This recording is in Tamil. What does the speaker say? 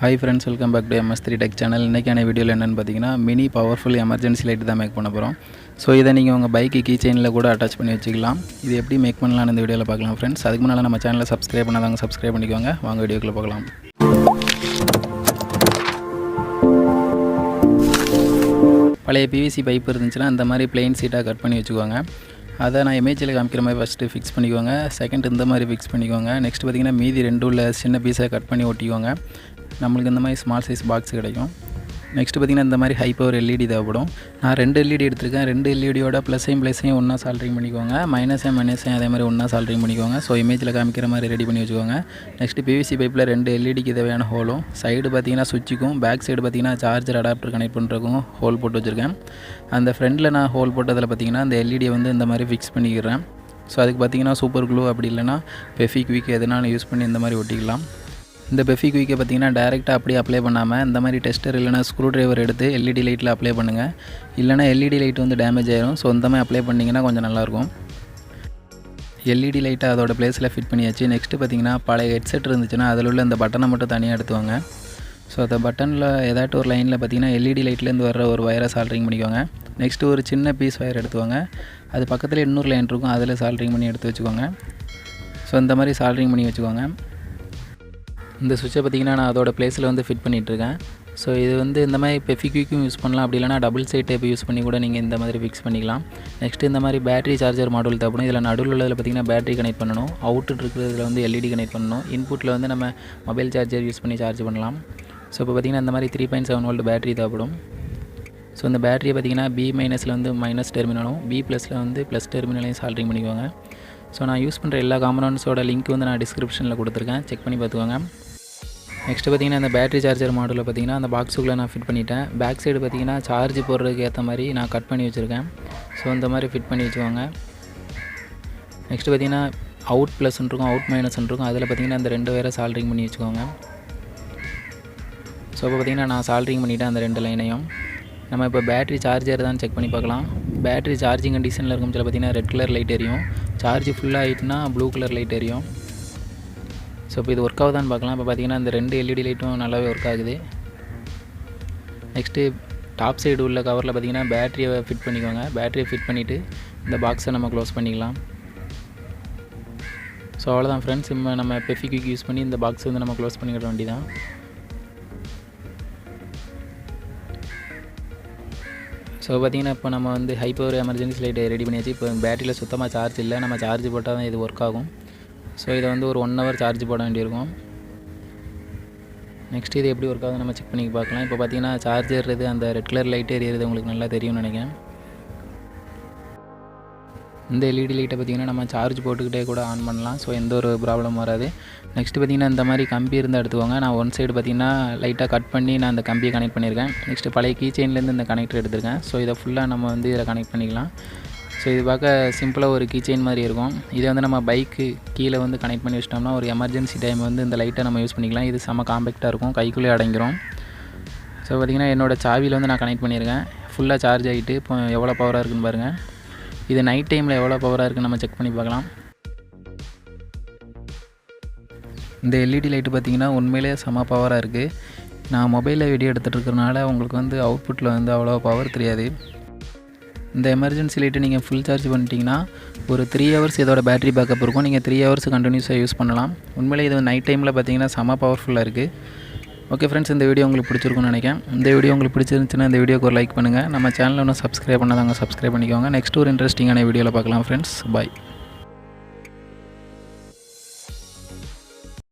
Hi friends, welcome back to MS3 Tech channel. இன்னைக்கான வீடியோவில் என்னென்னு பார்த்தீங்கன்னா மினி பவர்ஃபுல் எமர்ஜென்சி லைட் தான் மேக் பண்ண போகிறோம். ஸோ இதை நீங்கள் உங்கள் பைக்கு கீ செயினில் கூட அட்டாச் பண்ணி வச்சுக்கலாம். இது எப்படி மேக் பண்ணலாம்னு இந்த வீடியோவில் பார்க்கலாம் ஃப்ரெண்ட்ஸ். அதுக்கு முன்னால் நம்ம சேனலை சப்ஸ்கிரைப் பண்ணாதாங்க சப்ஸ்கிரைப் பண்ணிக்கோங்க. வாங்க வீடியோக்குள்ளே பார்க்கலாம். பழைய பிவிசி பைப் இருந்துச்சுன்னா அந்த மாதிரி பிளெயின் சீட்டாக கட் பண்ணி வச்சுக்கோங்க. அதை நான் இமேஜில் காமிக்கிற மாதிரி ஃபஸ்ட்டு ஃபிக்ஸ் பண்ணிக்கோங்க. செகண்ட் இந்த மாதிரி ஃபிக்ஸ் பண்ணிக்கோங்க. நெக்ஸ்ட் பார்த்திங்கன்னா மீதி ரெண்டு உள்ள சின்ன பீஸை கட் பண்ணி ஒட்டிக்கோங்க. நம்மளுக்கு இந்த மாதிரி ஸ்மால் சைஸ் பாக்ஸ் கிடைக்கும். நெக்ஸ்ட்டு பார்த்திங்கன்னா இந்த மாதிரி ஹை பவர் எல்இடி தேவைப்படும். நான் 2 எல்இடி எடுத்திருக்கேன். 2 எல்இடியோட ப்ளஸ்ஸையும் ஒன்றா சால்ட்ரிங் பண்ணிக்கோங்க. மைனஸையும் அதே மாதிரி ஒன்றா சால்ட்ரிங் பண்ணிக்கோங்க. ஸோ இமேஜில் காமிக்கிற மாதிரி ரெடி பண்ணி வச்சுக்கோங்க. நெக்ஸ்ட்டு பிவிசி பைப்பில் 2 எல்இடிக்கு தேவையான ஹோலும், சைடு பார்த்திங்கன்னா சுவிட்சுக்கும், பேக் சைடு பார்த்திங்கன்னா சார்ஜர் அடாப்டர் கனெக்ட் பண்ணுறதுக்கும் ஹோல் போட்டு வச்சுருக்கேன். அந்த ஃப்ரண்டில் நான் ஹோல் போட்டதில் பார்த்திங்கன்னா அந்த எல்இடியை வந்து இந்த மாதிரி ஃபிக்ஸ் பண்ணிக்கிறேன். ஸோ அதுக்கு பார்த்திங்கன்னா சூப்பர் க்ளூ அப்படி இல்லைனா ஃபெவிக்விக் எதுனாலும் யூஸ் பண்ணி இந்த மாதிரி ஒட்டிக்கலாம். இந்த ஃபெவிக்விக்கை பார்த்திங்கன்னா டைரெக்டாக அப்படியே அப்ளை பண்ணாமல் இந்த மாதிரி டெஸ்டர் இல்லைனா ஸ்க்ரூ ட்ரைவர் எடுத்து எல்இடி லைட்டில் அப்ளை பண்ணுங்கள். இல்லைனா எல்இடி லைட் வந்து டேமேஜ் ஆயிரும். ஸோ இந்த மாதிரி அப்ளை பண்ணிங்கன்னா கொஞ்சம் நல்லாயிருக்கும். எல்இடி லைட்டை அதோட பிளேஸில் ஃபிட் பண்ணியாச்சு. நெக்ஸ்ட்டு பார்த்திங்கன்னா பழைய ஹெட்செட் இருந்துச்சுன்னா அதில் உள்ள இந்த பட்டனை மட்டும் தனியாக எடுத்துவாங்க. ஸோ அந்த பட்டனில் ஏதாட்டும் ஒரு லைனில் பார்த்திங்கன்னா எல்இடி லைட்லேருந்து வர ஒரு வயரை சால்ட்ரிங் பண்ணிக்கோங்க. நெக்ஸ்ட்டு ஒரு சின்ன பீஸ் வயர் எடுத்துவாங்க. அது பக்கத்தில் இன்னொரு லைன் இருக்கும், அதில் சால்ட்ரிங் பண்ணி எடுத்து வச்சுக்கோங்க. ஸோ இந்த மாதிரி சால்ட்ரிங் பண்ணி வச்சுக்கோங்க. இந்த சுவிட்சை பார்த்திங்கன்னா நான் அதோட பிளேஸில் வந்து ஃபிட் பண்ணிகிட்ருக்கேன். ஸோ இது வந்து இந்த மாதிரி ஃபெவிக்விக்கும் யூஸ் பண்ணலாம். அப்படி இல்லைனா டபுள் சைட் டேப் யூஸ் பண்ணி கூட நீங்கள் இந்த மாதிரி ஃபிக்ஸ் பண்ணிக்கலாம். நெக்ஸ்ட்டு இந்த மாதிரி பேட்டரி சார்ஜர் மாடல் தேவைப்படும். இதில் நடுவில் உள்ளதில் பார்த்திங்கன்னா பேட்டரி கனெக்ட் பண்ணணும். அவுட்டு இருக்கிறதுல வந்து எல்இடி கனெக்ட் பண்ணணும். இன்புட்டில் வந்து நம்ம மொபைல் சார்ஜர் யூஸ் பண்ணி சார்ஜ் பண்ணலாம். ஸோ இப்போ பார்த்திங்கன்னா இந்த மாதிரி 3.7 வோல்ட் பேட்டரி தேவைப்படும். ஸோ இந்த பேட்டரியை பார்த்திங்கன்னா B- வந்து மைனஸ் டெர்மினலும், B+ல் வந்து ப்ளஸ் டெர்மினலையும் சால்ட்ரிங் பண்ணிக்கோங்க. ஸோ நான் யூஸ் பண்ணுற எல்லா காம்பனன்ட்ஸோட லிங்க் வந்து நான் டிஸ்கிரிப்ஷனில் கொடுத்துருக்கேன், செக் பண்ணி பார்த்துக்கோங்க. நெக்ஸ்ட்டு பார்த்திங்கன்னா இந்த பேட்டரி சார்ஜர் மாடலில் பார்த்திங்கன்னா அந்த பாக்ஸுக்குள்ளே நான் ஃபிட் பண்ணிட்டேன். பேக் சைடு பார்த்திங்கன்னா சார்ஜ் போடுறதுக்கு ஏற்ற மாதிரி நான் கட் பண்ணி வச்சுருக்கேன். ஸோ இந்த மாதிரி ஃபிட் பண்ணி வச்சுக்கோங்க. நெக்ஸ்ட்டு பார்த்திங்கன்னா அவுட் ப்ளஸ்ன்னு இருக்கும், அவுட் மைனஸ்ன்னு இருக்கும். அதில் பார்த்திங்கன்னா அந்த 2 வயரை சால்ட்ரிங் பண்ணி வச்சுக்கோங்க. ஸோ இப்போ பார்த்திங்கன்னா நான் சால்ட்ரிங் பண்ணிவிட்டேன் அந்த 2 லைனையும். நம்ம இப்போ பேட்டரி சார்ஜர் தான் செக் பண்ணி பார்க்கலாம். பேட்டரி சார்ஜிங் கண்டிஷனில் இருக்கும் சில பார்த்திங்கன்னா ரெட் கலர் லைட் எரியும். சார்ஜ் ஃபுல்லாக ஆகிட்டுனா ப்ளூ கலர் லைட் எரியும். ஸோ இப்போ இது ஒர்க் ஆகுதான்னு பார்க்கலாம். இப்போ பார்த்திங்கன்னா இந்த 2 எல்இடி லைட்டும் நல்லாவே ஒர்க் ஆகுது. நெக்ஸ்ட்டு டாப் சைடு உள்ள கவரில் பார்த்திங்கன்னா பேட்டரியை ஃபிட் பண்ணிக்கோங்க. பேட்டரியை ஃபிட் பண்ணிவிட்டு இந்த பாக்ஸை நம்ம க்ளோஸ் பண்ணிக்கலாம். ஸோ அவ்வளோதான் ஃப்ரெண்ட்ஸ். நம்ம ஃபெவிக்விக் யூஸ் பண்ணி இந்த பாக்ஸ் வந்து நம்ம க்ளோஸ் பண்ணிக்கிட வேண்டியதான். ஸோ பார்த்திங்கன்னா இப்போ நம்ம வந்து ஹை பவர் எமர்ஜென்சி லைட்டை ரெடி பண்ணியாச்சு. இப்போ பேட்டரியில் சுத்தமாக சார்ஜ் இல்லை, நம்ம சார்ஜ் போட்டால் தான் இது ஒர்க் ஆகும். ஸோ இதை வந்து ஒரு 1 ஹவர் சார்ஜ் போட வேண்டியிருக்கும். நெக்ஸ்ட் இது எப்படி ஒர்க் ஆகுது நம்ம செக் பண்ணி பார்க்கலாம். இப்போ பார்த்திங்கன்னா சார்ஜர் இது அந்த ரெட் கலர் லைட்டு எரியுறது உங்களுக்கு நல்லா தெரியும்னு நினைக்கிறேன். இந்த எல்இடி லைட்டை பார்த்திங்கன்னா நம்ம சார்ஜ் போட்டுக்கிட்டே கூட ஆன் பண்ணலாம். ஸோ எந்த ஒரு ப்ராப்ளம் வராது. நெக்ஸ்ட்டு பார்த்திங்கன்னா இந்த மாதிரி கம்பி இருந்தால் எடுத்துக்கோங்க. நான் ஒன் சைடு பார்த்திங்கன்னா லைட்டாக கட் பண்ணி நான் அந்த கம்பியை கனெக்ட் பண்ணியிருக்கேன். நெக்ஸ்ட்டு பழைய கீ செயின்லேருந்து இந்த கனெக்டர் எடுத்திருக்கேன். ஸோ இதை ஃபுல்லாக நம்ம வந்து இதில் கனெக்ட் பண்ணிக்கலாம். ஸோ இது பார்க்க சிம்பிளாக ஒரு கீ செயின் மாதிரி இருக்கும். இதை வந்து நம்ம பைக்கு கீழே வந்து கனெக்ட் பண்ணி வச்சிட்டோம்னா ஒரு எமர்ஜென்சி டைம் வந்து இந்த லைட்டை நம்ம யூஸ் பண்ணிக்கலாம். இது செம்ம காம்பேக்டாக இருக்கும், கைக்குள்ளே அடங்கிடும். ஸோ பார்த்திங்கன்னா என்னோடய சாவியில் வந்து நான் கனெக்ட் பண்ணியிருக்கேன். ஃபுல்லாக சார்ஜ் ஆகிட்டு இப்போ எவ்வளோ பவராக இருக்குன்னு பாருங்கள். இது நைட் டைமில் எவ்வளோ பவராக இருக்குன்னு நம்ம செக் பண்ணி பார்க்கலாம். இந்த எல்இடி லைட்டு பார்த்திங்கன்னா உண்மையிலே செம்ம பவராக இருக்குது. நான் மொபைலில் வீடியோ எடுத்துகிட்டு இருக்கிறனால உங்களுக்கு வந்து அவுட்புட்டில் வந்து அவ்வளோ பவர் தெரியாது. இந்த எமர்ஜென்சி லைட்டு நீங்கள் ஃபுல் சார்ஜ் பண்ணிட்டீங்கன்னா ஒரு 3 ஹவர்ஸ் இதோட பேட்டரி பேக்கப் இருக்கும். நீங்கள் 3 ஹவர்ஸ் கண்டினியூஸாக யூஸ் பண்ணலாம். உண்மையிலே இது நைட் டைமில் பார்த்திங்கன்னா செம்ம பவர்ஃபுல்லாக இருக்குது. ஓகே ஃப்ரெண்ட்ஸ், இந்த வீடியோ உங்களுக்கு பிடிச்சிருக்குன்னு நினைக்கிறேன். இந்த வீடியோ உங்களுக்கு பிடிச்சிருந்துச்சுன்னா இந்த வீடியோக்கு ஒரு லைக் பண்ணுங்கள். நம்ம சேனலில் ஒன்றும் சப்ஸ்கிரைப் பண்ணாதாங்க சப்ஸ்கிரைப் பண்ணிக்கோங்க. நெக்ஸ்ட் ஒரு இன்ட்ரெஸ்டிங்கான வீடியோவில் பார்க்கலாம் ஃப்ரெண்ட்ஸ். பாய்.